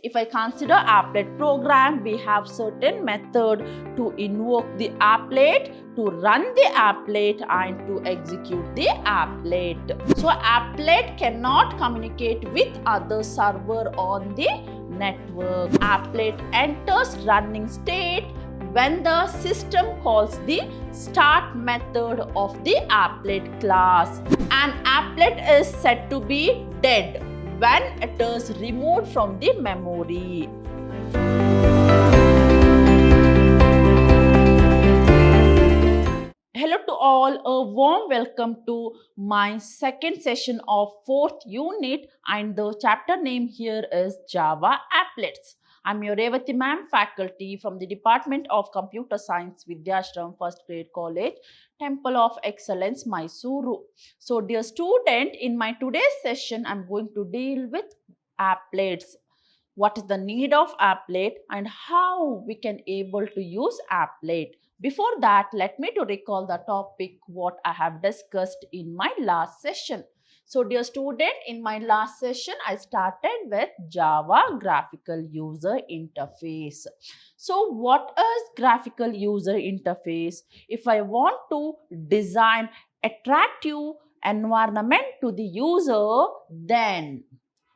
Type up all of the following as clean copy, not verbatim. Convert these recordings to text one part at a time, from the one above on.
if I consider applet program, we have certain method to invoke the applet, to run the applet and to execute the applet. So applet cannot communicate with other server on the network. Applet enters running state when the system calls the start method of the applet class. An applet is said to be dead when it is removed from the memory. Hello to all, a warm welcome to my second session of 4th unit, and the chapter name here is Java Applets. I'm your Revati ma'am, faculty from the Department of Computer Science, Vidhyaashram, First Grade College, Temple of Excellence, MYSURU. So dear student, in my today's session, I'm going to deal with applets. What is the need of applet and how we can able to use applet. Before that, let me to recall the topic what I have discussed in my last session. So dear student, in my last session, I started with Java graphical user interface. So what is graphical user interface? If I want to design attractive environment to the user, then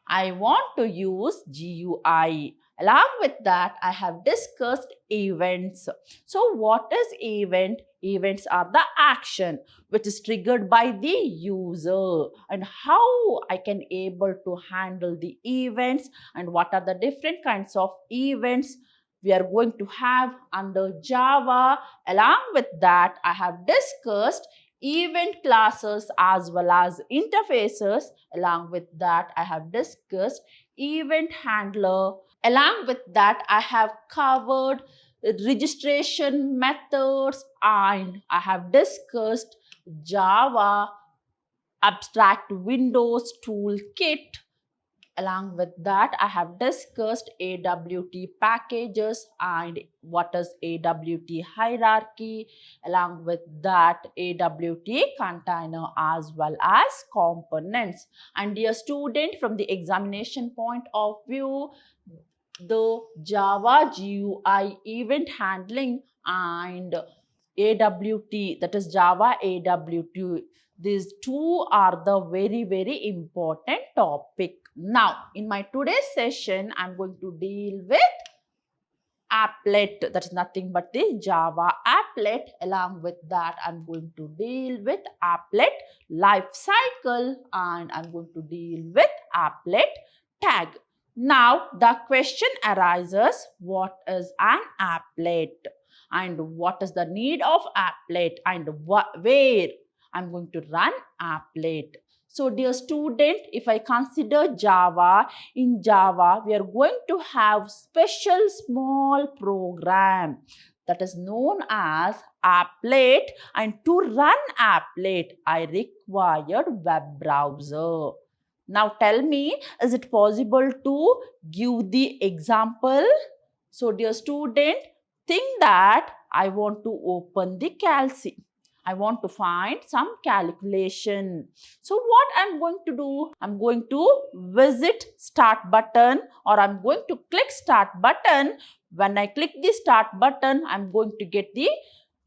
I want to use GUI. Along with that, I have discussed events. So what is event? Events are the action which is triggered by the user, and how I can able to handle the events and what are the different kinds of events we are going to have under Java. Along with that, I have discussed event classes as well as interfaces. Along with that, I have discussed event handler. Along with that, I have covered registration methods and I have discussed Java Abstract Windows Toolkit. Along with that, I have discussed AWT packages and what is AWT hierarchy. Along with that, AWT container as well as components. And dear student, from the examination point of view, the Java GUI event handling and AWT, that is Java AWT, these two are the very important topic. Now, in my today's session, I'm going to deal with applet, that is nothing but the Java applet. Along with that, I'm going to deal with applet life cycle and I'm going to deal with applet tag. Now, the question arises, what is an applet and what is the need of applet and where I'm going to run applet. So dear student, if I consider Java, in Java, we are going to have special small program that is known as applet, and to run applet, I required web browser. Now tell me, is it possible to give the example? So dear student, think that I want to open the Calci. I want to find some calculation. So what I'm going to do? I'm going to visit start button or I'm going to click start button. When I click the start button, I'm going to get the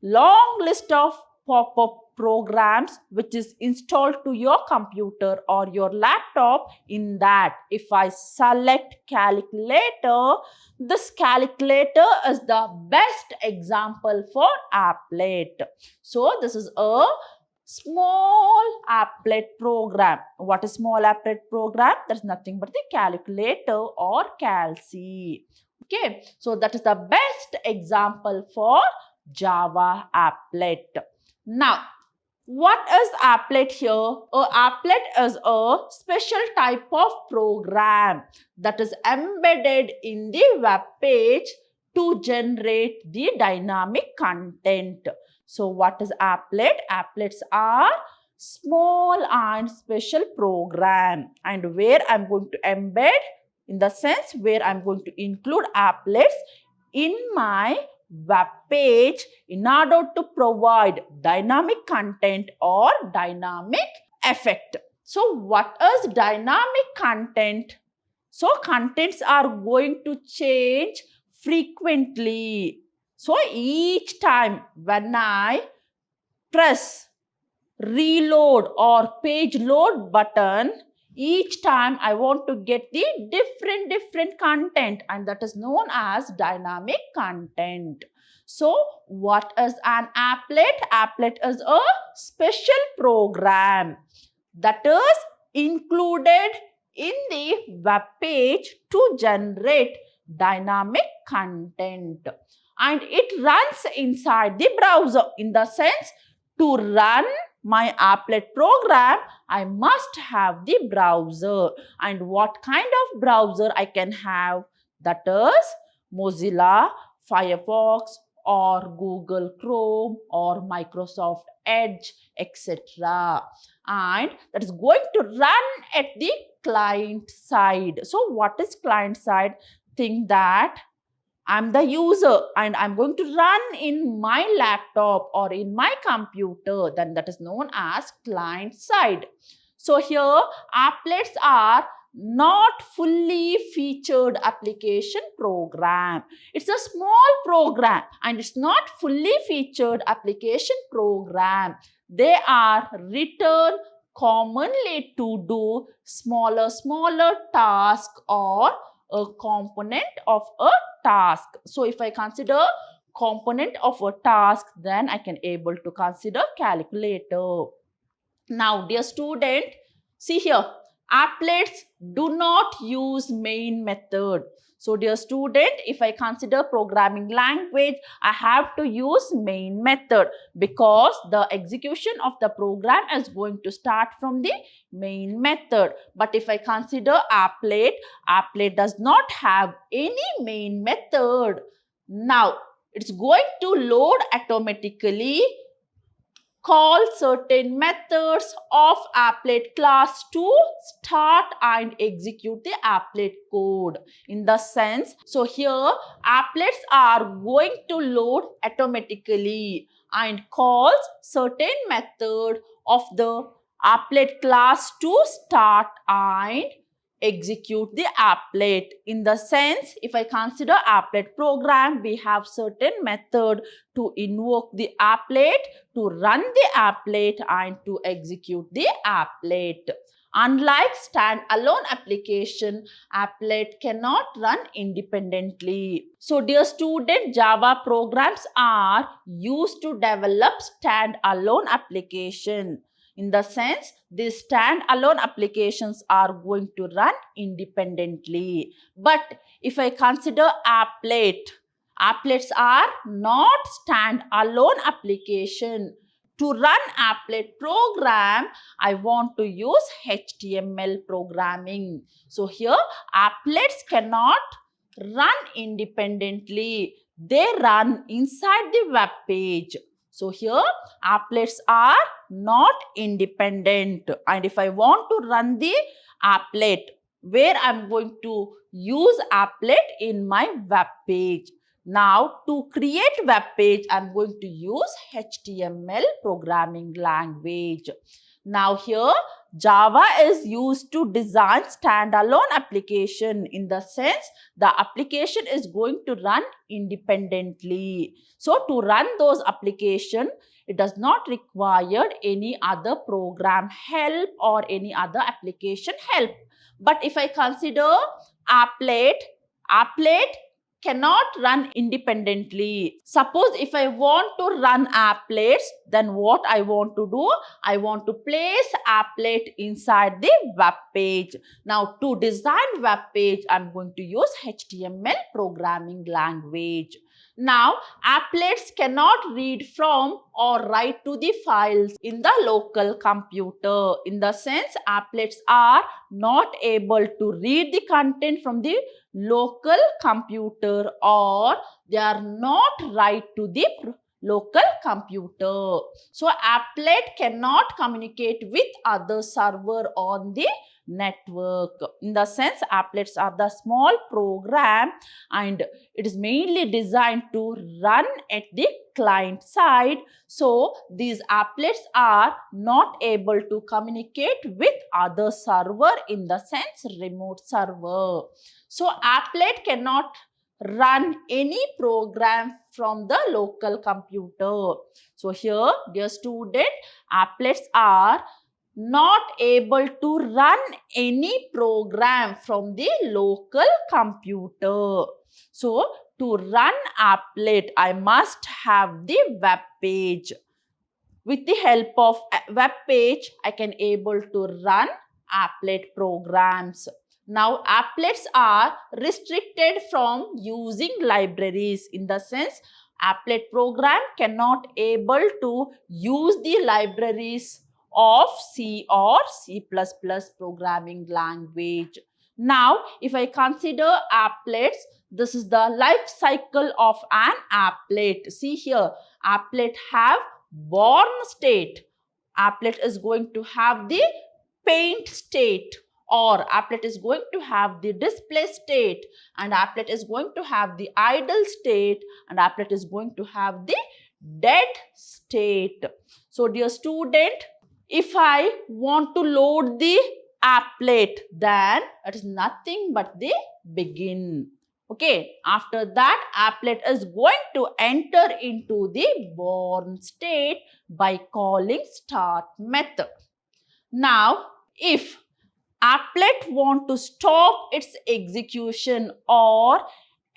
long list of pop-up programs which is installed to your computer or your laptop. In that, if I select calculator, this calculator is the best example for applet. So this is a small applet program. What is small applet program? That's nothing but the calculator or Calci. Okay, so that is the best example for Java applet. Now, what is applet here? Applet is a special type of program that is embedded in the web page to generate the dynamic content. So what is applet? Applets are small and special program, and where I'm going to embed, in the sense where I'm going to include applets in my web page in order to provide dynamic content or dynamic effect. So what is dynamic content? So contents are going to change frequently. So each time when I press reload or page load button, each time I want to get the different content, and that is known as dynamic content. So what is an applet? Applet is a special program that is included in the web page to generate dynamic content, and it runs inside the browser. In the sense, to run my applet program, I must have the browser. And what kind of browser I can have? That is Mozilla, Firefox, or Google Chrome, or Microsoft Edge, etc. And that is going to run at the client side. So what is client side? Think that I'm the user and I'm going to run in my laptop or in my computer, then that is known as client side. So here applets are not fully featured application program. It's a small program and it's not fully featured application program. They are written commonly to do smaller tasks or a component of a task. So if I consider component of a task, then I can able to consider calculator. Now dear student, see here, applets do not use main method. So dear student, if I consider programming language, I have to use main method because the execution of the program is going to start from the main method. But if I consider applet, applet does not have any main method. Now it's going to load automatically, call certain methods of applet class to start and execute the applet code. In the sense, so here applets are going to load automatically and calls certain method of the applet class to start and execute the applet. In the sense, if I consider applet program, we have certain method to invoke the applet, to run the applet and to execute the applet. Unlike standalone application, applet cannot run independently. So dear student, Java programs are used to develop standalone application. In the sense, these standalone applications are going to run independently. But if I consider applet, applets are not standalone application. To run applet program, I want to use HTML programming. So here, applets cannot run independently. They run inside the web page. So here, applets are not independent. And if I want to run the applet, where I'm going to use applet in my web page. Now, to create web page, I'm going to use HTML programming language. Now here, Java is used to design standalone application. In the sense, the application is going to run independently. So to run those application, it does not require any other program help or any other application help. But if I consider applet cannot run independently. Suppose if I want to run applets, then what I want to do? I want to place applet inside the web page. Now to design web page, I'm going to use HTML programming language. Now, applets cannot read from or write to the files in the local computer. In the sense, applets are not able to read the content from the local computer, or they are not write to the local computer. So applet cannot communicate with other server on the network. In the sense, applets are the small program and it is mainly designed to run at the client side. So these applets are not able to communicate with other server, in the sense remote server. So applet cannot run any program from the local computer. So here, dear student, applets are not able to run any program from the local computer. So to run applet, I must have the web page. With the help of a web page, I can able to run applet programs. Now, applets are restricted from using libraries. In the sense, applet program cannot able to use the libraries of C or C++ programming language. Now, if I consider applets, this is the life cycle of an applet. See here, applet have born state. Applet is going to have the paint state, or applet is going to have the display state, and applet is going to have the idle state, and applet is going to have the dead state. So dear student, if I want to load the applet, then it is nothing but the begin. Okay, after that, applet is going to enter into the born state by calling start method. Now, if applet want to stop its execution or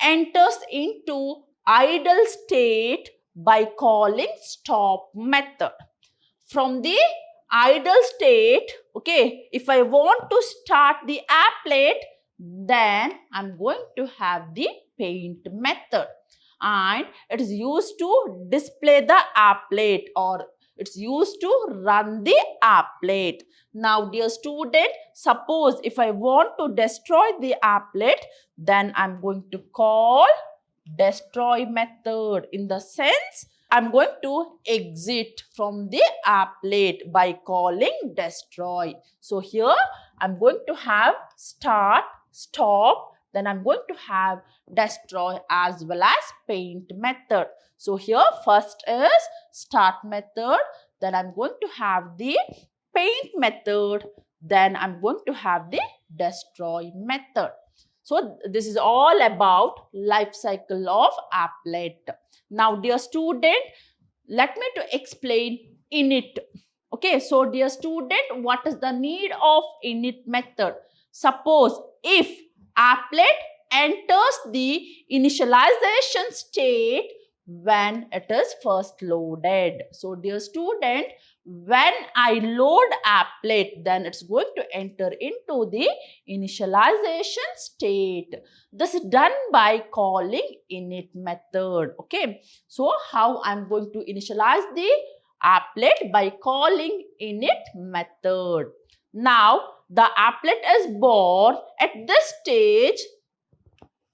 enters into idle state by calling stop method. From the idle state, okay, if I want to start the applet, then I'm going to have the paint method, and it is used to display the applet, or it's used to run the applet. Now, dear student, suppose if I want to destroy the applet, then I'm going to call destroy method. In the sense, I'm going to exit from the applet by calling destroy. So here I'm going to have start, stop, then I'm going to have destroy as well as paint method. So here first is start method, then I'm going to have the paint method, then I'm going to have the destroy method. So this is all about life cycle of applet. Now, dear student, let me to explain init. Okay, so dear student, what is the need of init method? Suppose if applet enters the initialization state when it is first loaded. So, dear student, when I load applet, then it's going to enter into the initialization state. This is done by calling init method. Okay, so how I'm going to initialize the applet? By calling init method. Now, the applet is born. At this stage,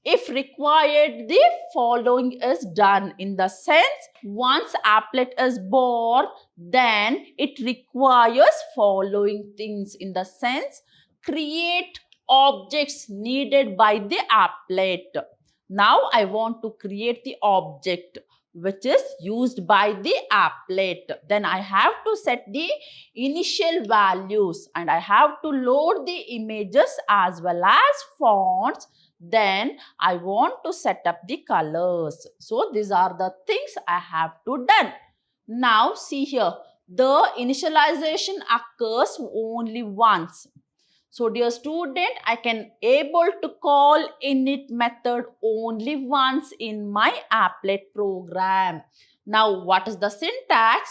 if required, the following is done. In the sense, once applet is born, then it requires following things. In the sense, create objects needed by the applet. Now, I want to create the object which is used by the applet. Then I have to set the initial values and I have to load the images as well as fonts. Then I want to set up the colors. So these are the things I have to done. Now see here, the initialization occurs only once. So dear student, I can able to call init method only once in my applet program. Now what is the syntax?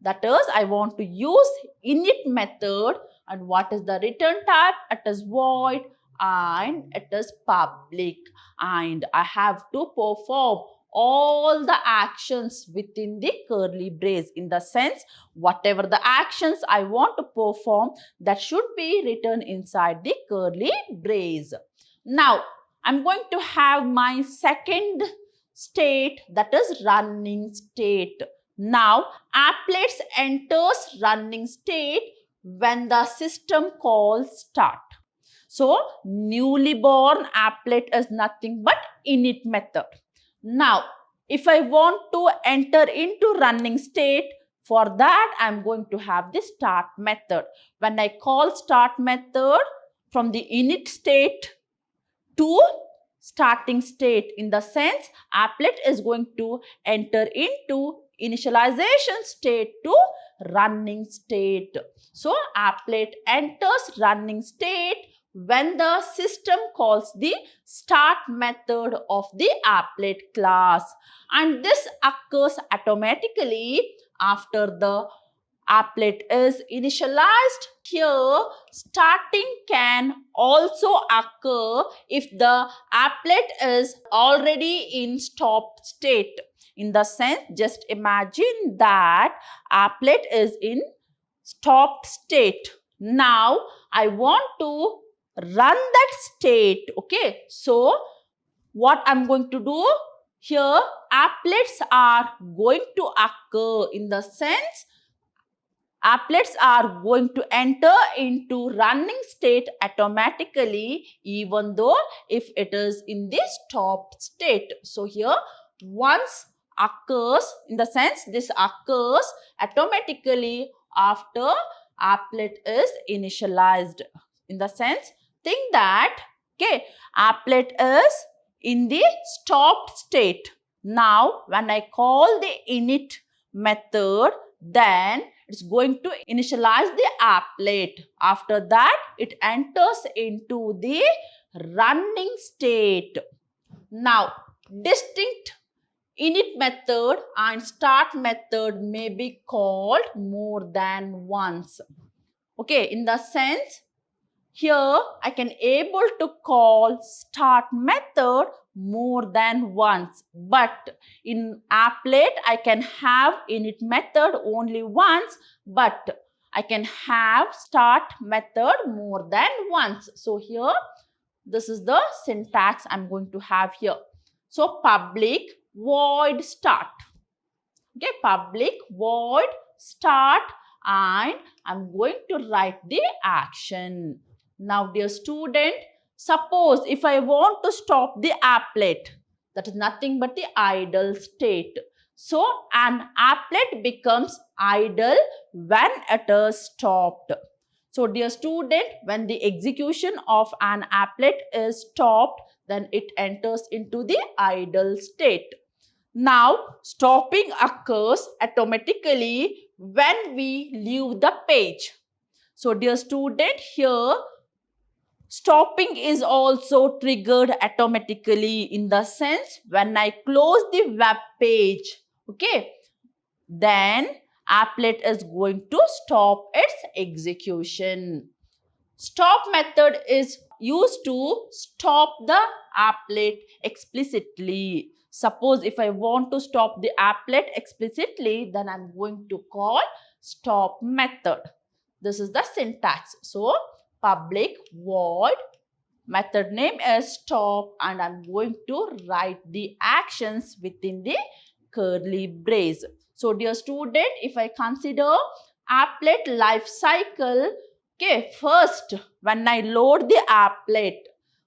That is, I want to use init method, and what is the return type? It is void and it is public, and I have to perform all the actions within the curly brace. In the sense, whatever the actions I want to perform, that should be written inside the curly brace. Now, I'm going to have my second state, that is running state. Now, applets enters running state when the system calls start. So, newly born applet is nothing but init method. Now, if I want to enter into running state, for that I am going to have the start method. When I call start method from the init state to starting state, in the sense applet is going to enter into initialization state to running state. So, applet enters running state when the system calls the start method of the applet class, and this occurs automatically after the applet is initialized. Here, starting can also occur if the applet is already in stop state. In the sense, just imagine that applet is in stopped state. Now, I want to run that state. Okay, so what I'm going to do here, applets are going to occur, in the sense applets are going to enter into running state automatically, even though if it is in the stopped state. So here once occurs, in the sense this occurs automatically after applet is initialized. In the sense, think that okay, applet is in the stopped state. Now when I call the init method, then it's going to initialize the applet. After that, it enters into the running state. Now, distinct init method and start method may be called more than once. Okay, in the sense, here I can able to call start method more than once, but in applet I can have init method only once, but I can have start method more than once. So here this is the syntax I'm going to have here. So public void start. Okay, public void start, and I'm going to write the action. Now, dear student, suppose if I want to stop the applet, that is nothing but the idle state. So, an applet becomes idle when it is stopped. So, dear student, when the execution of an applet is stopped, then it enters into the idle state. Now, stopping occurs automatically when we leave the page. So, dear student, here stopping is also triggered automatically, in the sense when I close the web page, okay, then applet is going to stop its execution. Stop method is used to stop the applet explicitly. Suppose if I want to stop the applet explicitly, then I'm going to call stop method. This is the syntax. So, public void, method name is stop, and I'm going to write the actions within the curly brace. So, dear student, if I consider applet life cycle, okay, first when I load the applet,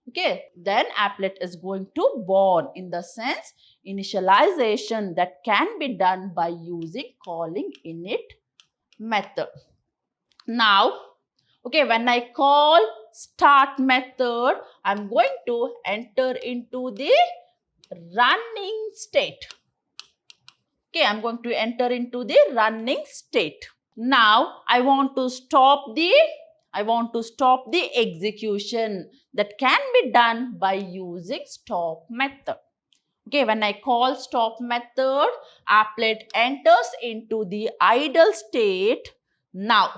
okay, then applet is going to born, in the sense initialization that can be done by using calling init method. Now, okay, when I call start method, I'm going to enter into the running state. Okay, I'm going to enter into the running state. Now, I want to stop the execution that can be done by using stop method. Okay, when I call stop method, applet enters into the idle state. Now,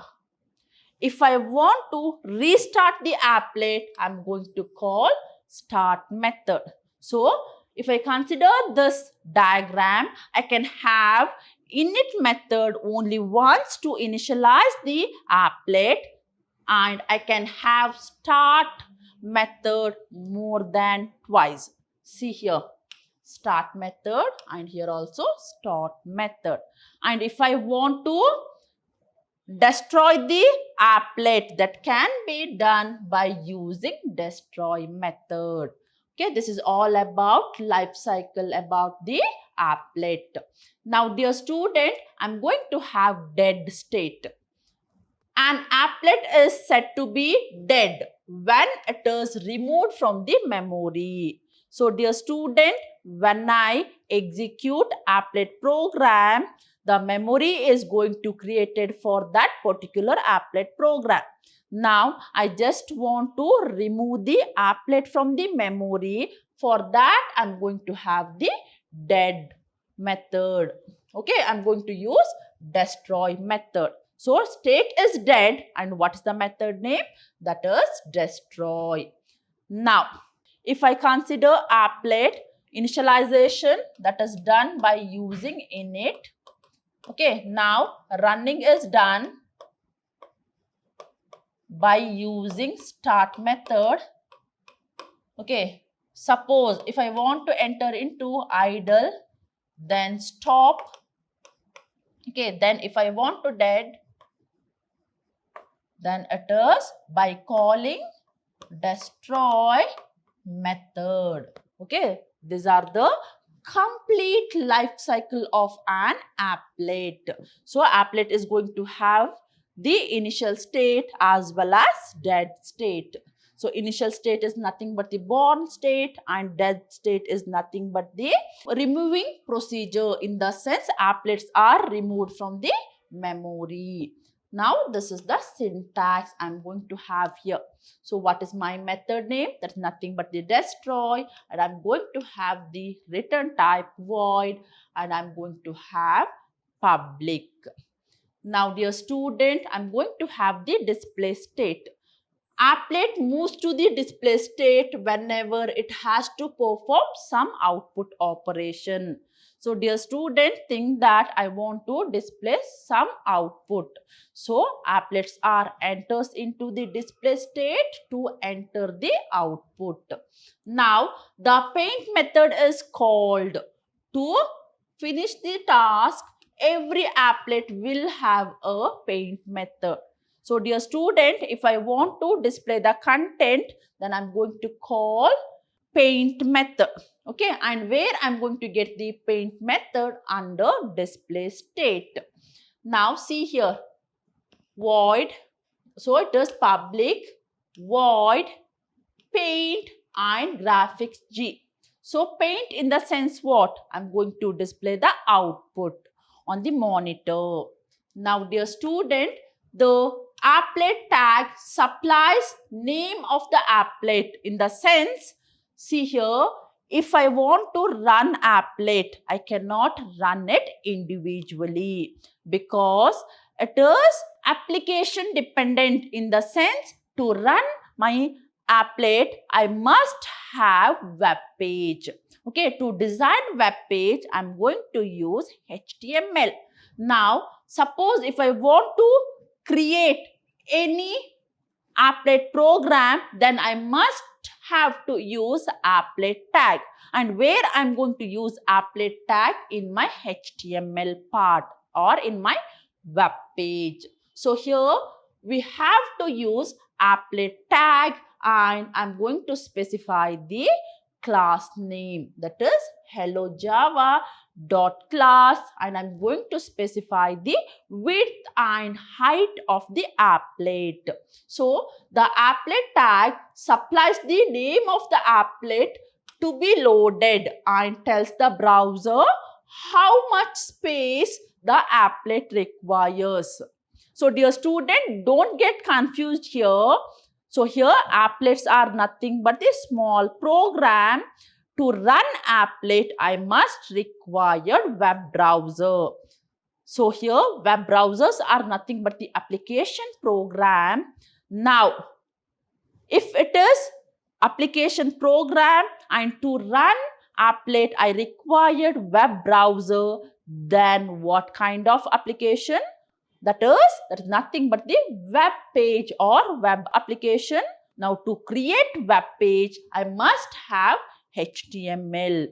if I want to restart the applet, I'm going to call start method. So, if I consider this diagram, I can have init method only once to initialize the applet, and I can have start method more than twice. See here. start method, and here also start method. And if I want to destroy the applet, that can be done by using destroy method. Okay, this is all about life cycle about the applet. Now, dear student, I'm going to have dead state. An applet is said to be dead when it is removed from the memory. So, dear student, when I execute applet program, the memory is going to created for that particular applet program. Now, I just want to remove the applet from the memory. For that, I'm going to have the dead method. Okay, I'm going to use destroy method. So, state is dead, and what is the method name? That is destroy. Now, if I consider applet initialization, that is done by using init. Okay, now running is done by using start method. Okay, suppose if I want to enter into idle, then stop. Okay, then if I want to dead, then it is by calling destroy method. Okay, these are the complete life cycle of an applet. So, applet is going to have the initial state as well as dead state. So, initial state is nothing but the born state, and dead state is nothing but the removing procedure. In the sense, applets are removed from the memory. Now, this is the syntax I'm going to have here. So, what is my method name? That's nothing but the destroy, and I'm going to have the return type void, and I'm going to have public. Now, dear student, I'm going to have the display state. Applet moves to the display state whenever it has to perform some output operation. So, dear student, think that I want to display some output. So, applets are enters into the display state to enter the output. Now, the paint method is called to finish the task. Every applet will have a paint method. So, dear student, if I want to display the content, then I'm going to call paint method. Okay, and where I'm going to get the paint method under display state. Now, see here, void. So, it is public, void, paint, and graphics G. So, paint in the sense what? I'm going to display the output on the monitor. Now, dear student, the applet tag supplies name of the applet. In the sense, see here, if I want to run applet, I cannot run it individually because it is application dependent. In the sense, to run my applet, I must have web page. Okay, to design web page, I'm going to use HTML. Now, suppose if I want to create any applet program, then I must have to use applet tag. And where I'm going to use applet tag? In my HTML part or in my web page. So, here we have to use applet tag, and I'm going to specify the class name, that is hello Java dot class, and I'm going to specify the width and height of the applet. So, the applet tag supplies the name of the applet to be loaded and tells the browser how much space the applet requires. So, dear student, don't get confused here. So, here applets are nothing but a small program. To run applet, I must require web browser. So, here web browsers are nothing but the application program. Now, if it is application program and to run applet, I required web browser, then what kind of application? That is nothing but the web page or web application. Now, to create web page, I must have HTML.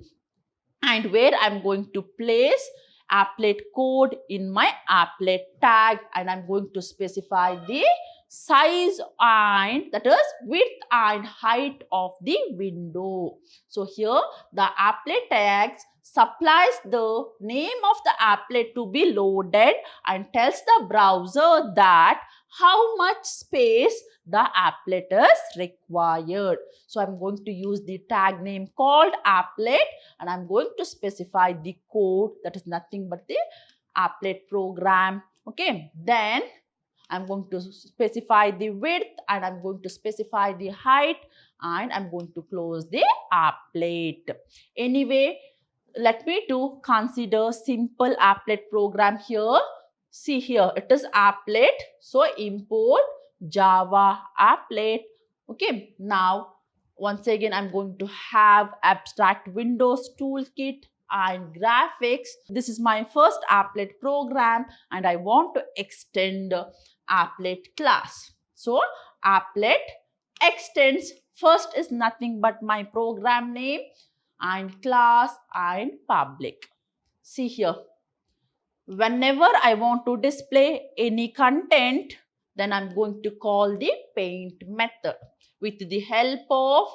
and where I'm going to place applet code in my applet tag, and I'm going to specify the size and that is width and height of the window. So here the applet tags supplies the name of the applet to be loaded and tells the browser that how much space the applet is required. So I'm going to use the tag name called applet, and I'm going to specify the code that is nothing but the applet program. Okay, then I'm going to specify the width and I'm going to specify the height, and I'm going to close the applet. Anyway, let me to consider simple applet program here. See here, it is applet. So import Java applet. Okay, now once again, I'm going to have abstract Windows toolkit and graphics. This is my first applet program and I want to extend applet class. So applet extends, first is nothing but my program name and class and public. See here, whenever I want to display any content, then I'm going to call the paint method with the help of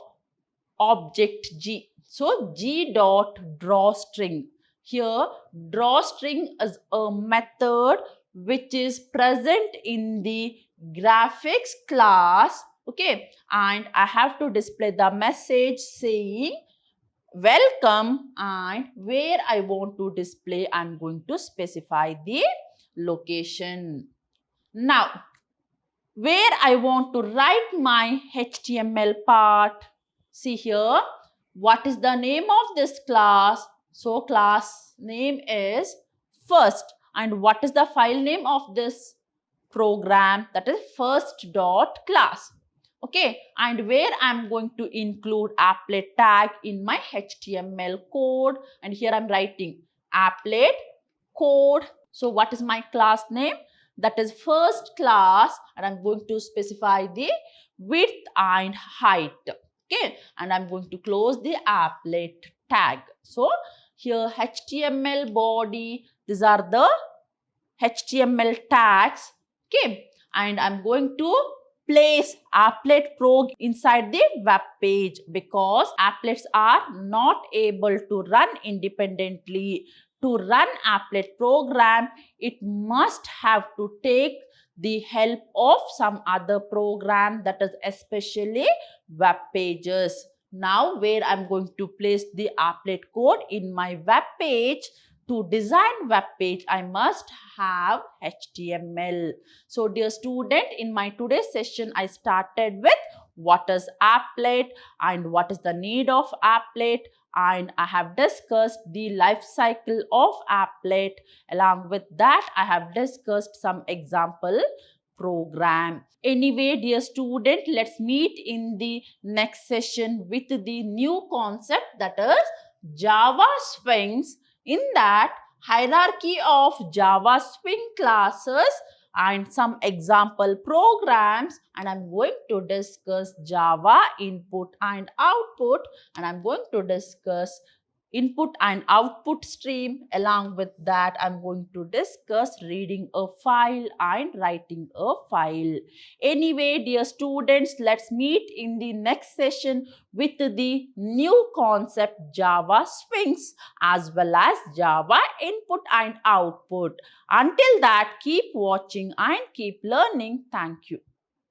object G. So G dot drawString. Here drawString is a method which is present in the graphics class. Okay, and I have to display the message saying welcome, and where I want to display, I'm going to specify the location. Now, where I want to write my HTML part, see here, what is the name of this class? So, class name is first, and what is the file name of this program? That is first.class. Okay, and where I'm going to include applet tag in my HTML code, and here I'm writing applet code. So what is my class name? That is first class, and I'm going to specify the width and height. Okay, and I'm going to close the applet tag. So here HTML body, these are the HTML tags. Okay, and I'm going to place applet prog inside the web page because applets are not able to run independently. To run applet program, it must have to take the help of some other program, that is especially web pages. Now where I'm going to place the applet code in my web page, to design web page, I must have HTML. So dear student, in my today's session, I started with what is applet and what is the need of applet, and I have discussed the life cycle of applet. Along with that, I have discussed some example program. Anyway, dear student, let's meet in the next session with the new concept, that is Java Swings. In that, hierarchy of Java Swing classes and some example programs, and I'm going to discuss Java input and output, and I'm going to discuss input and output stream. Along with that, I'm going to discuss reading a file and writing a file. Anyway, dear students, let's meet in the next session with the new concept Java Swings as well as Java input and output. Until that, keep watching and keep learning. Thank you.